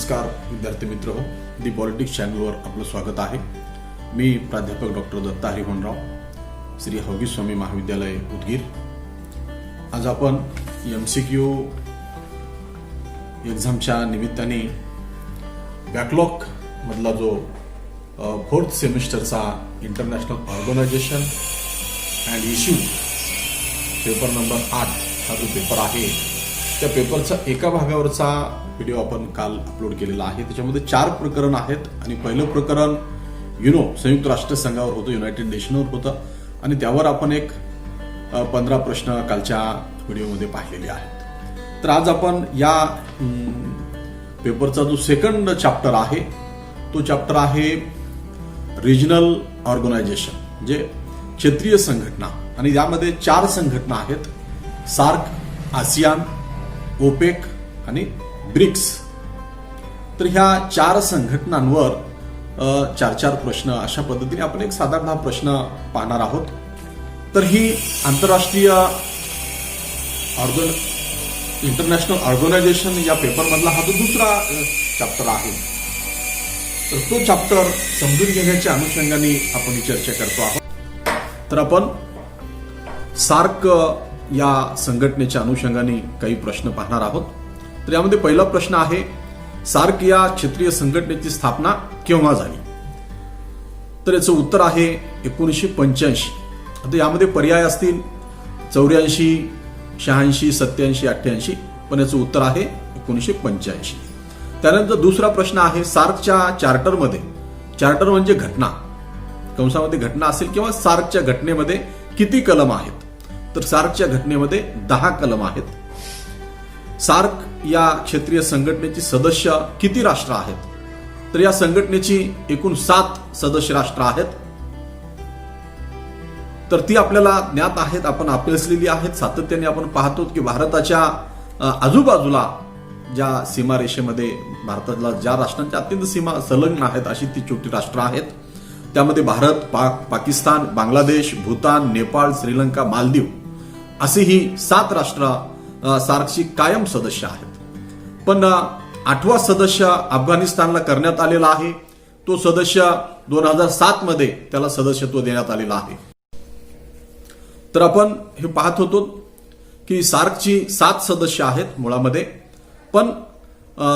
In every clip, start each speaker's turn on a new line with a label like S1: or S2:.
S1: नमस्कार विद्यार्थी मित्र हो, दी पॉलिटिक्स चॅनलवर आपलं स्वागत आहे। मी प्राध्यापक डॉक्टर दत्ता हरिहोनराव, श्री हौगी स्वामी महाविद्यालय उदगीर। आज आपण MCQ एक्झामच्या निमित्ताने बॅकलॉग मधला जो फोर्थ सेमिस्टरचा international organisation and issue paper number 8 हा जो पेपर आहे त्या पेपरचा एका भागावरचा व्हिडिओ आपण काल अपलोड केलेला आहे। त्याच्यामध्ये 4 प्रकरण आहेत आणि पहिलं प्रकरण संयुक्त राष्ट्र संघावर होतं, युनायटेड नेशनवर होतं आणि त्यावर आपण एक 15 प्रश्न कालच्या व्हिडिओमध्ये पाहिलेले आहेत। तर आज आपण या पेपरचा जो सेकंड चॅप्टर आहे तो चॅप्टर आहे रिजनल ऑर्गनायझेशन, म्हणजे क्षेत्रीय संघटना, आणि यामध्ये 4 संघटना आहेत: सार्क, आसियान, ओपेक आणि ब्रिक्स। तर ह्या 4 संघटनांवर 4 प्रश्न अशा पद्धतीने आपण एक साधारण प्रश्न पाहणार आहोत। तर ही आंतरराष्ट्रीय इंटरनॅशनल ऑर्गनायझेशन या पेपर मधला हा जो दुसरा चॅप्टर आहे, तर तो चॅप्टर समजून घेण्याच्या अनुषंगाने आपण ही चर्चा करतो आहोत। तर आपण सार्क या संघटनेच्या अनुषंगाने काही प्रश्न पाहणार आहोत। तर यामध्ये पहिला प्रश्न आहे, सार्क या क्षेत्रीय संघटनेची स्थापना केव्हा झाली? तर याचं उत्तर आहे 1985। आता यामध्ये पर्याय असतील 84, 86, 87, 88, पण याचं उत्तर आहे 1985। त्यानंतर दुसरा प्रश्न आहे, सार्कच्या चार्टरमध्ये, चार्टर म्हणजे घटना, कंसामध्ये घटना असेल किंवा सार्कच्या घटनेमध्ये किती कलम आहेत? तर सार्कच्या घटनेमध्ये 10 कलम आहेत। सार्क या क्षेत्रीय संघटनेची सदस्य किती राष्ट्र आहेत? तर या संघटनेची एकूण 7 सदस्य राष्ट्र आहेत। तर ती आपल्याला ज्ञात आहेत, आपण अभ्यासलेली आहेत। सातत्याने आपण पाहतो की भारताच्या आजूबाजूला ज्या सीमारेषेमध्ये भारतातल्या ज्या राष्ट्रांच्या अत्यंत सीमा संलग्न आहेत अशी ती छोटी राष्ट्र आहेत। त्यामध्ये भारत, पाकिस्तान, बांगलादेश, भूतान, नेपाळ, श्रीलंका, मालदीव असे ही 7 राष्ट्र सार्कची कायम सदस्य आहेत। पण 8वा सदस्य अफगाणिस्तानला करण्यात आलेला आहे। तो सदस्य 2007 मध्ये त्याला सदस्यत्व देण्यात आलेलं आहे। तर आपण हे पाहत होतो की सार्कची 7 सदस्य आहेत मुळामध्ये, पण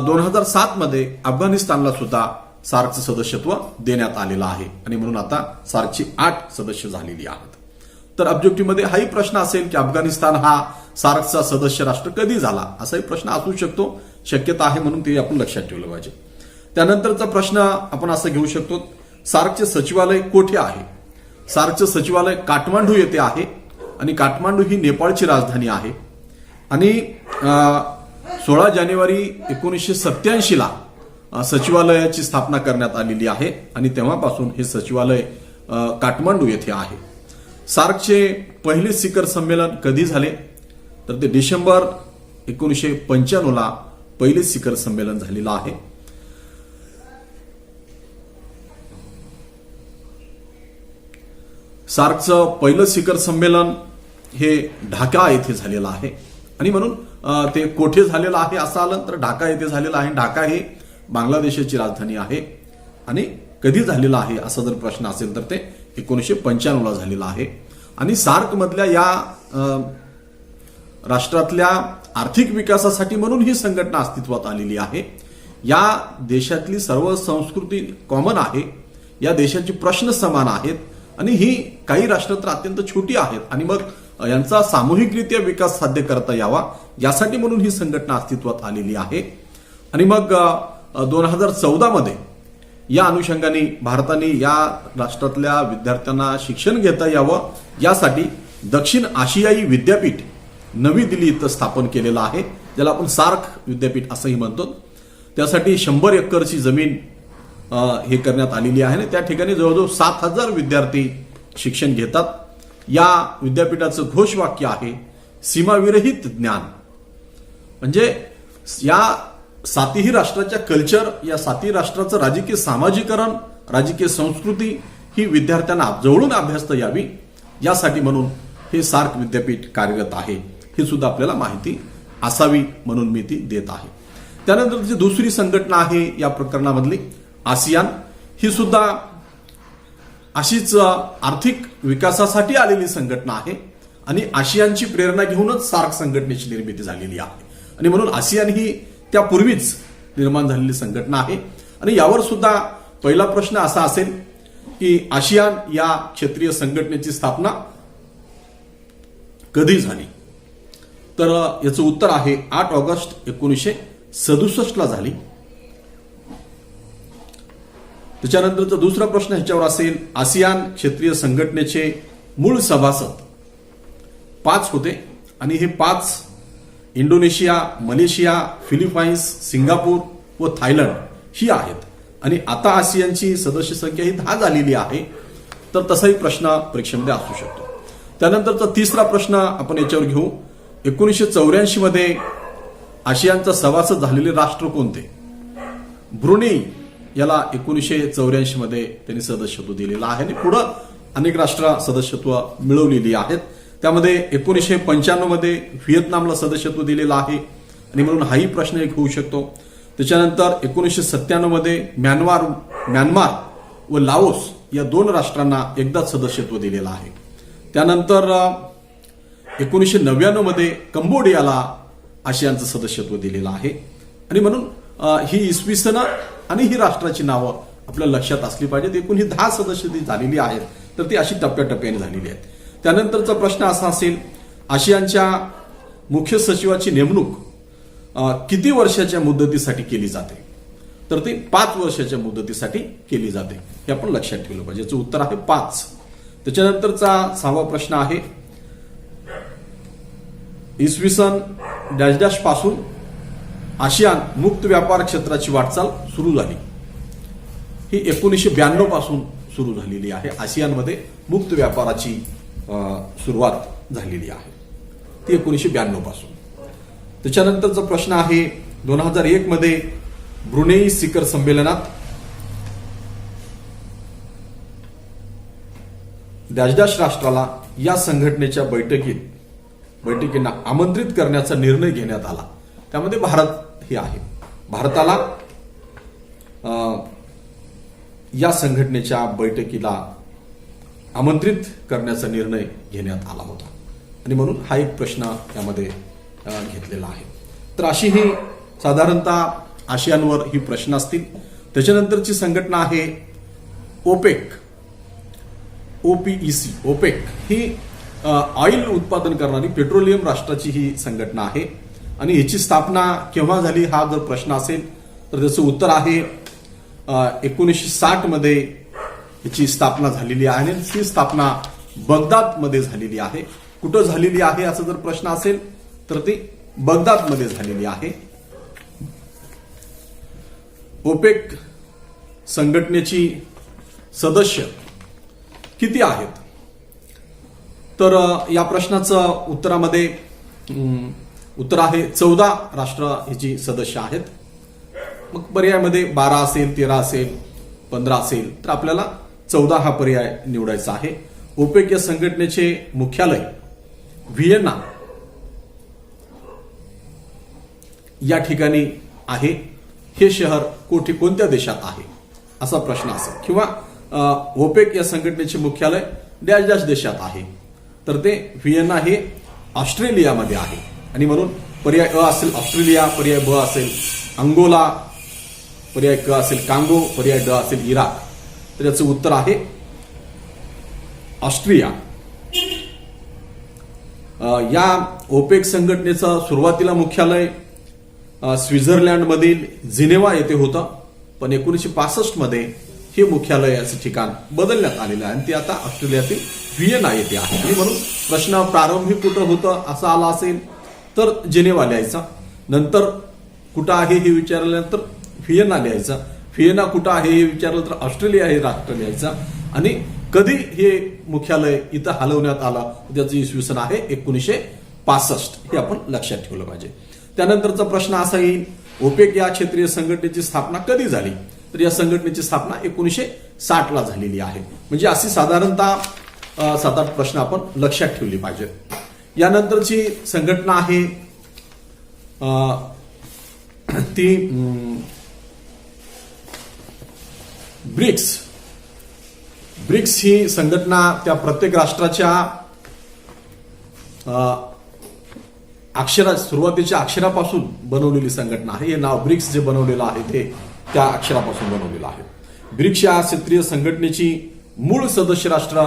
S1: 2007 मध्ये अफगाणिस्तानला सुद्धा सार्कचं सदस्यत्व देण्यात आलेलं आहे आणि म्हणून आता सार्कची 8 सदस्य झालेली आहेत। तर ऑब्जेक्टिव्ह मध्ये हाही प्रश्न असेल की अफगाणिस्तान हा सार्कचा सदस्य राष्ट्र कधी झाला, असाही प्रश्न असू शकतो, शक्यता आहे, म्हणून ते आपण लक्षात ठेवलं पाहिजे। त्यानंतरचा प्रश्न आपण असं घेऊ शकतो, सार्कचे सचिवालय कोठे आहे? सार्कचं सचिवालय काठमांडू येथे आहे आणि काठमांडू ही नेपाळची राजधानी आहे आणि 16 जानेवारी 1987 ला सचिवालयाची स्थापना करण्यात आलेली आहे आणि तेव्हापासून हे सचिवालय काठमांडू येथे आहे। सार्कचे पहिले शिखर संमेलन कधी झाले? तर ते डिसेंबर 1995 ला पहिले शिखर संमेलन झालेलं आहे। सार्कचं पहिलं शिखर संमेलन हे ढाका येथे झालेलं आहे आणि म्हणून ते कोठे झालेलं आहे असं आलं तर ढाका येथे झालेलं आहे। ढाका हे बांगलादेशाची राजधानी आहे आणि कधी झालेला आहे असा जर प्रश्न असेल तर ते 1995 ला झालेला आहे। आणि सार्क मधल्या या राष्ट्रातल्या आर्थिक विकासासाठी म्हणून ही संघटना अस्तित्वात आलेली आहे। या देशातली सर्व संस्कृती कॉमन आहे, या देशाचे प्रश्न समान आहेत आणि ही काही राष्ट्र तर अत्यंत छोटी आहेत आणि मग यांचा सामूहिकरित्या विकास साध्य करता यावा यासाठी म्हणून ही संघटना अस्तित्वात आलेली आहे। आणि मग 2014 मध्ये या अनुषंगाने भारताने या राष्ट्रातल्या विद्यार्थ्यांना शिक्षण घेता यावं यासाठी दक्षिण आशियाई विद्यापीठ नवी दिल्ली इथं स्थापन केलेलं आहे, ज्याला आपण सार्क विद्यापीठ असंही म्हणतो। त्यासाठी 100 एकरची जमीन हे करण्यात आलेली आहे आणि त्या ठिकाणी जवळजवळ 7000 विद्यार्थी शिक्षण घेतात। या विद्यापीठाचं घोषवाक्य आहे, सीमाविरहित ज्ञान। म्हणजे या 7ही राष्ट्राच्या कल्चर, या 7ही राष्ट्राचं राजकीय सामाजिकरण, राजकीय संस्कृती ही विद्यार्थ्यांना जवळून अभ्यासता यावी यासाठी म्हणून हे सार्क विद्यापीठ कार्यरत आहे। हे सुद्धा आपल्याला माहिती असावी म्हणून मी ती देत आहे। त्यानंतर जी दुसरी संघटना आहे या प्रकरणामधली आसियान, ही सुद्धा अशीच आर्थिक विकासासाठी आलेली संघटना आहे आणि आसियानची प्रेरणा घेऊनच सार्क संघटनेची निर्मिती झालेली आहे आणि म्हणून आसियान ही त्यापूर्वीच निर्माण झालेली संघटना आहे. आणि यावर सुद्धा पहिला प्रश्न असा असेल की आसियान या क्षेत्रीय संघटनेची स्थापना कधी झाली, तर याचं उत्तर आहे 8 ऑगस्ट 1967 ला झाली. त्याच्यानंतरचा दुसरा प्रश्न ह्याच्यावर असेल, आसियान क्षेत्रीय संघटनेचे मूळ सभासद 5 होते आणि हे 5 इंडोनेशिया, मलेशिया, फिलिपाईन्स, सिंगापूर व थायलंड ही आहेत आणि आता आसियानची सदस्य संख्या ही 10 झालेली आहे. तर तसाही प्रश्न परीक्षेमध्ये असू शकतो. त्यानंतरचा तिसरा प्रश्न आपण याच्यावर घेऊ. 1984 मध्ये आसियानचा सभासद झालेले राष्ट्र कोणते? ब्रुनेई याला 1984 मध्ये त्यांनी सदस्यत्व दिलेलं आहे आणि पुढे अनेक राष्ट्र सदस्यत्व मिळवलेली आहेत. त्यामध्ये 1995 मध्ये व्हिएतनामला सदस्यत्व दिलेलं आहे आणि म्हणून हाही प्रश्न एक होऊ शकतो. त्याच्यानंतर 1997 मध्ये म्यानमार व लाओस या 2 राष्ट्रांना एकदाच सदस्यत्व दिलेलं आहे. त्यानंतर 1999 मध्ये कंबोडियाला आसियानचं सदस्यत्व दिलेलं आहे आणि म्हणून ही इसवी सन आणि ही राष्ट्राची नावं आपल्या लक्षात असली पाहिजेत. एकूण ही 10 सदस्य झालेली आहेत, तर ती अशी टप्प्याटप्प्याने झालेली आहेत. त्यानंतरचा प्रश्न असा असेल, आसियानच्या मुख्य सचिवाची नेमणूक किती वर्षाच्या मुदतीसाठी केली जाते? तर ती 5 वर्षाच्या मुदतीसाठी केली जाते. हे आपण लक्षात ठेवलं पाहिजे. याचं उत्तर आहे 5. त्याच्यानंतरचा 6वा प्रश्न आहे, इसवी सन डॅश पासून आसियान मुक्त व्यापार क्षेत्राची वाटचाल सुरू झाली. ही 1992 पासून सुरू झालेली आहे. आसियानमध्ये मुक्त व्यापाराची सुरुवात झालेली आहे ती 1992 पासून. त्याच्यानंतरचा प्रश्न आहे, 2001 मध्ये ब्रुनेई शिखर संमेलनात डॅश राष्ट्राला या संघटनेच्या बैठकींना आमंत्रित करण्याचा निर्णय घेण्यात आला. त्यामध्ये भारत हे आहे. भारताला या संघटनेच्या बैठकीला आमंत्रित करण्याचा निर्णय घेण्यात आला होता आणि म्हणून हा एक प्रश्न यामध्ये घेतलेला आहे. तर अशी ही साधारणतः आसियानवर ही प्रश्न असतील. त्याच्यानंतरची संघटना आहे ओपेक, OPEC. ओपेक ही ऑइल उत्पादन करणारी पेट्रोलियम राष्ट्राची ही संघटना आहे आणि याची स्थापना केव्हा झाली हा जर प्रश्न असेल तर त्याचं उत्तर आहे 1960 मध्ये याची स्थापना झालेली आहे आणि ती स्थापना बगदाद मध्ये झालेली आहे. कुठं झालेली आहे असा जर प्रश्न असेल तर ती बगदाद मध्ये झालेली आहे. ओपेक संघटनेची सदस्य किती आहेत? तर या प्रश्नाचं उत्तरामध्ये उत्तर आहे 14 राष्ट्र ह्याची सदस्य आहेत. मग पर्यायामध्ये 12 असेल, 13 असेल, 15 असेल, तर आपल्याला 14 हा पर्याय निवडायचा आहे. ओपेक या संघटनेचे मुख्यालय व्हिएना या ठिकाणी आहे. हे शहर कोणत्या देशात आहे असा प्रश्न असेल किंवा ओपेक या संघटनेचे मुख्यालय डॅश देशात आहे तर ते व्हिएना हे ऑस्ट्रेलियामध्ये आहे आणि म्हणून पर्याय अ असेल ऑस्ट्रेलिया, पर्याय ब असेल अंगोला, पर्याय क असेल कांगो, पर्याय ड असेल इराक. तर याचं उत्तर आहे ऑस्ट्रिया. या ओपेक संघटनेचं सुरुवातीला मुख्यालय स्वित्झर्लंडमधील जिनेवा येथे होतं, पण 1965 मध्ये हे मुख्यालयाचं ठिकाण बदलण्यात आलेलं आहे आणि ते आता ऑस्ट्रेलियातील व्हिएना येथे आहे. आणि म्हणून प्रश्न प्रारंभी कुठं होतं असं आला असेल तर जिनेवा लिहायचा, नंतर कुठं आहे हे विचारल्यानंतर व्हिएना लिहायचा, व्हिएना कुठं आहे हे विचारलं तर ऑस्ट्रेलिया हे राष्ट्र लिहायचं आणि कधी हे मुख्यालय इथं हलवण्यात आलं त्याचं इसवी सन आहे 1965. हे आपण लक्षात ठेवलं पाहिजे. त्यानंतरचा प्रश्न असा येईल, ओपेक या क्षेत्रीय संघटनेची स्थापना कधी झाली? तर या संघटनेची स्थापना 1960 ला झालेली आहे. म्हणजे अशी साधारणतः 7-8 प्रश्न आपण लक्षात ठेवले पाहिजेत. यानंतरची संघटना आहे ती ब्रिक्स ही संघटना त्या प्रत्येक राष्ट्राच्या सुरुवातीच्या अक्षरापासून बनवलेली संघटना आहे. हे नाव ब्रिक्स जे बनवलेलं आहे ते त्या अक्षरापासून बनवलेलं आहे. ब्रिक्स या क्षेत्रीय संघटनेची मूळ सदस्य राष्ट्र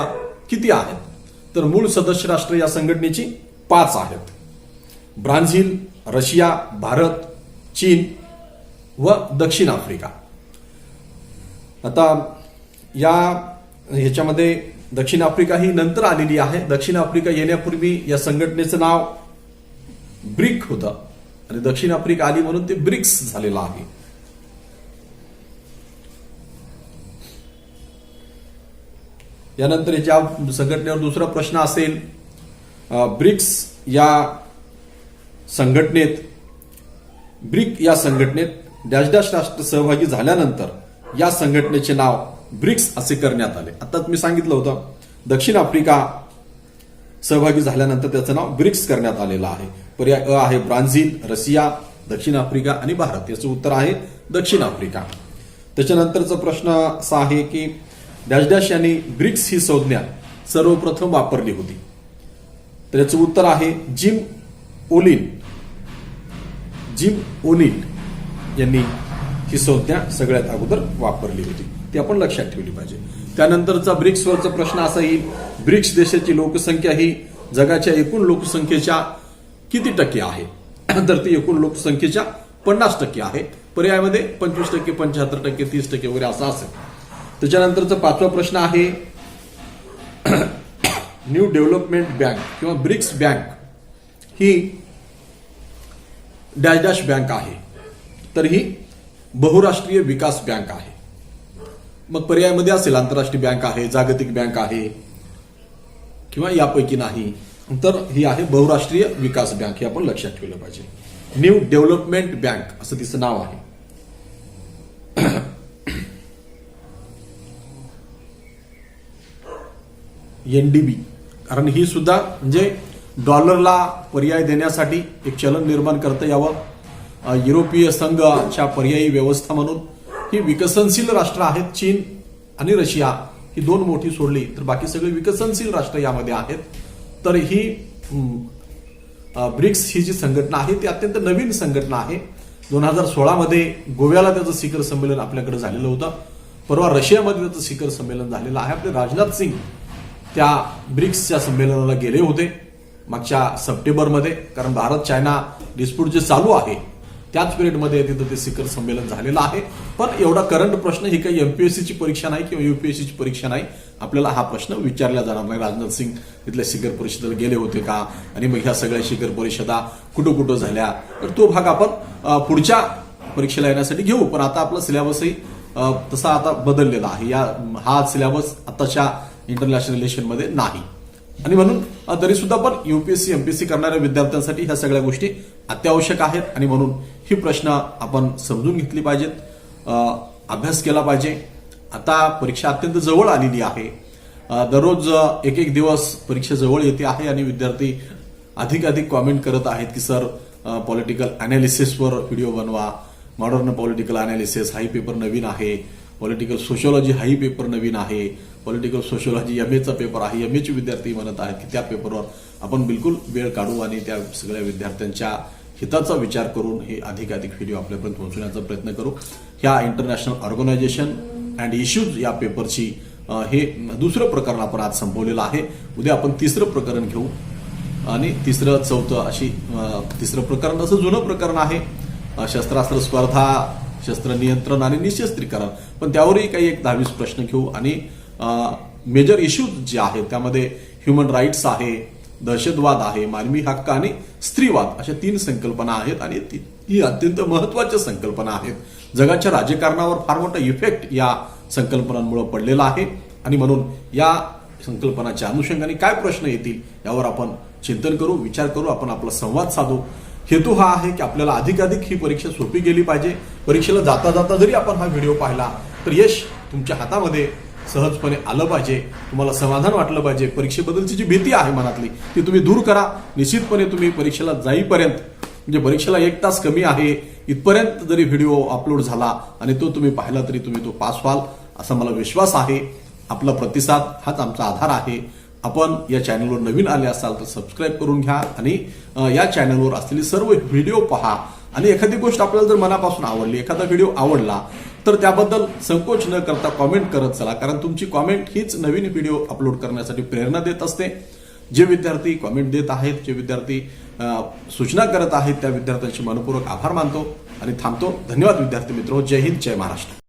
S1: किती आहेत? तर मूळ सदस्य राष्ट्र या संघटनेची 5 आहेत. ब्राझील, रशिया, भारत, चीन व दक्षिण आफ्रिका. आता ह्याच्यामध्ये दक्षिण आफ्रिका ही नंतर आलेली आहे. दक्षिण आफ्रिका येण्यापूर्वी या संघटनेचं नाव ब्रिक होतं आणि दक्षिण आफ्रिका आली म्हणून ते ब्रिक्स झालेलं आहे. यानंतर याच्या संघटनेवर दुसरा प्रश्न असेल, ब्रिक्स या संघटनेत डॅश डॅश राष्ट्र सहभागी झाल्यानंतर या संघटनेचे नाव ब्रिक्स असे करण्यात आले. आता मी सांगितलं होतं दक्षिण आफ्रिका सहभागी झाल्यानंतर त्याचं नाव ब्रिक्स करण्यात आलेलं आहे. पर्याय अ आहे ब्राझील, रशिया, दक्षिण आफ्रिका आणि भारत. याचं उत्तर आहे दक्षिण आफ्रिका. त्याच्यानंतरचा प्रश्न असा आहे की डॅश डॅश यांनी ब्रिक्स ही संज्ञा सर्वप्रथम वापरली होती. तर याचं उत्तर आहे जिम ओनिल यांनी ही संज्ञा सगळ्यात अगोदर वापरली होती. ती आपण लक्षात ठेवली पाहिजे. त्यानंतरचा ब्रिक्सवरचा प्रश्न असा येईल, ब्रिक्स देशाची लोकसंख्या ही जगाच्या एकूण लोकसंख्येच्या किती टक्के आहे? तर ती एकूण लोकसंख्येच्या 50% आहे. पर्यायामध्ये 25%, 75%, 30% वगैरे असं असेल. त्याच्यानंतरचा 5वा प्रश्न आहे, न्यू डेव्हलपमेंट बँक किंवा ब्रिक्स बँक ही डॅश डॅश बँक आहे. तर ही बहुराष्ट्रीय विकास बँक आहे. मग पर्यायामध्ये असेल आंतरराष्ट्रीय बँक आहे, जागतिक बँक आहे किंवा यापैकी नाही. तर ही आहे बहुराष्ट्रीय विकास बँक. हे आपण लक्षात ठेवलं पाहिजे. न्यू डेव्हलपमेंट बँक असं तिचं नाव आहे. एनडीबी, कारण ही सुद्धा म्हणजे डॉलरला पर्याय देण्यासाठी एक चलन निर्माण करता यावं, युरोपीय संघाच्या पर्यायी व्यवस्था म्हणून. ही विकसनशील राष्ट्र आहेत. चीन आणि रशिया ही 2 मोठी सोडली तर बाकी सगळे विकसनशील राष्ट्र यामध्ये आहेत. तर ही ब्रिक्स ही जी संघटना आहे ती अत्यंत नवीन संघटना आहे. 2016 मध्ये गोव्याला त्याचं शिखर संमेलन आपल्याकडे झालेलं होतं. परवा रशियामध्ये त्याचं शिखर संमेलन झालेलं आहे. आपले राजनाथ सिंग त्या ब्रिक्सच्या संमेलनाला गेले होते मागच्या सप्टेंबरमध्ये, कारण भारत चायना डिस्प्यूट जे चालू आहे त्याच पिरियडमध्ये तिथं ते शिखर संमेलन झालेलं आहे. पण एवढा करंट प्रश्न ही काही एमपीएससीची परीक्षा नाही किंवा युपीएससीची परीक्षा नाही. आपल्याला हा प्रश्न विचारला जाणार नाही. राजनाथ सिंग तिथल्या शिखर परिषदेला गेले होते का आणि मग ह्या सगळ्या शिखर परिषदा कुठं कुठं झाल्या, तर तो भाग आपण पुढच्या परीक्षेला येण्यासाठी घेऊ. पण आता आपला सिलेबसही तसा आता बदललेला आहे. हा सिलेबस आताच्या इंटरनॅशनल रिलेशनमध्ये नाही आणि म्हणून तरी सुद्धा पण युपीएससी एमपीएससी करणाऱ्या विद्यार्थ्यांसाठी ह्या सगळ्या गोष्टी अत्यावश्यक आहेत आणि म्हणून ही प्रश्न आपण समजून घेतली पाहिजेत, अभ्यास केला पाहिजे. आता परीक्षा अत्यंत जवळ आलेली आहे. दररोज एक दिवस परीक्षा जवळ येते आहे आणि विद्यार्थी अधिक कॉमेंट करत आहेत की सर पॉलिटिकल अनालिसिसवर व्हिडिओ बनवा, मॉडर्न पॉलिटिकल अनालिसिस हाही पेपर नवीन आहे, पॉलिटिकल सोशिओलॉजी हाही पेपर नवीन आहे, पॉलिटिकल सोशिओलॉजी एमएचा पेपर आहे. एमएचे विद्यार्थी म्हणत आहेत की त्या पेपरवर आपण बिलकुल वेळ काढू आणि त्या सगळ्या विद्यार्थ्यांच्या हिताचा विचार करून हे अधिक व्हिडिओ आपल्यापर्यंत पोहोचवण्याचा प्रयत्न करू. ह्या इंटरनॅशनल ऑर्गनायझेशन अँड इश्यूज या पेपरची हे दुसरं प्रकरण आपण आज संपवलेलं आहे. उद्या आपण 3रं प्रकरण घेऊ आणि 3रं 4थं अशी 3रं प्रकरण असं जुनं प्रकरण आहे. शस्त्रास्त्र स्पर्धा, शस्त्र नियंत्रण आणि निशस्त्रीकरण. पण त्यावरही काही 10-20 प्रश्न घेऊ आणि मेजर इश्यूज जे आहेत त्यामध्ये ह्युमन राईट्स आहे, दहशतवाद आहे, मानवी हक्क आणि स्त्रीवाद अशा 3 संकल्पना आहेत आणि ही अत्यंत महत्वाच्या संकल्पना आहेत. जगाच्या राजकारणावर फार मोठा इफेक्ट या संकल्पनांमुळे पडलेला आहे आणि म्हणून या संकल्पनाच्या अनुषंगाने काय प्रश्न येतील यावर आपण चिंतन करू, विचार करू, आपण आपला संवाद साधू. हेतू हा आहे की आपल्याला अधिक ही परीक्षा सोपी गेली पाहिजे. परीक्षेला जाता जाता जरी आपण हा व्हिडिओ पाहिला तर यश तुमच्या हातामध्ये सहजपणे आलं पाहिजे, तुम्हाला समाधान वाटलं पाहिजे. परीक्षेबद्दलची जी भीती आहे मनातली ती तुम्ही दूर करा. निश्चितपणे तुम्ही परीक्षेला जाईपर्यंत म्हणजे परीक्षेला 1 तास कमी आहे इथपर्यंत जरी व्हिडिओ अपलोड झाला आणि तो तुम्ही पाहिला तरी तुम्ही तो पास व्हाल असा मला विश्वास आहे. आपला प्रतिसाद हाच आमचा आधार आहे. आपण या चॅनलवर नवीन आले असाल तर सबस्क्राईब करून घ्या आणि या चॅनलवर असलेले सर्व व्हिडिओ पहा आणि एखादी गोष्ट आपल्याला जर मनापासून आवडली, एखादा व्हिडिओ आवडला तर त्याबद्दल संकोच न करता कॉमेंट करत चला, कारण तुमची कॉमेंट हीच नवीन व्हिडिओ अपलोड करण्यासाठी प्रेरणा देत असते. जे विद्यार्थी कॉमेंट देत आहेत, जे विद्यार्थी सूचना करत आहेत त्या विद्यार्थ्यांचे मनपूर्वक आभार मानतो आणि थांबतो. धन्यवाद विद्यार्थी मित्रो. जय हिंद, जय महाराष्ट्र.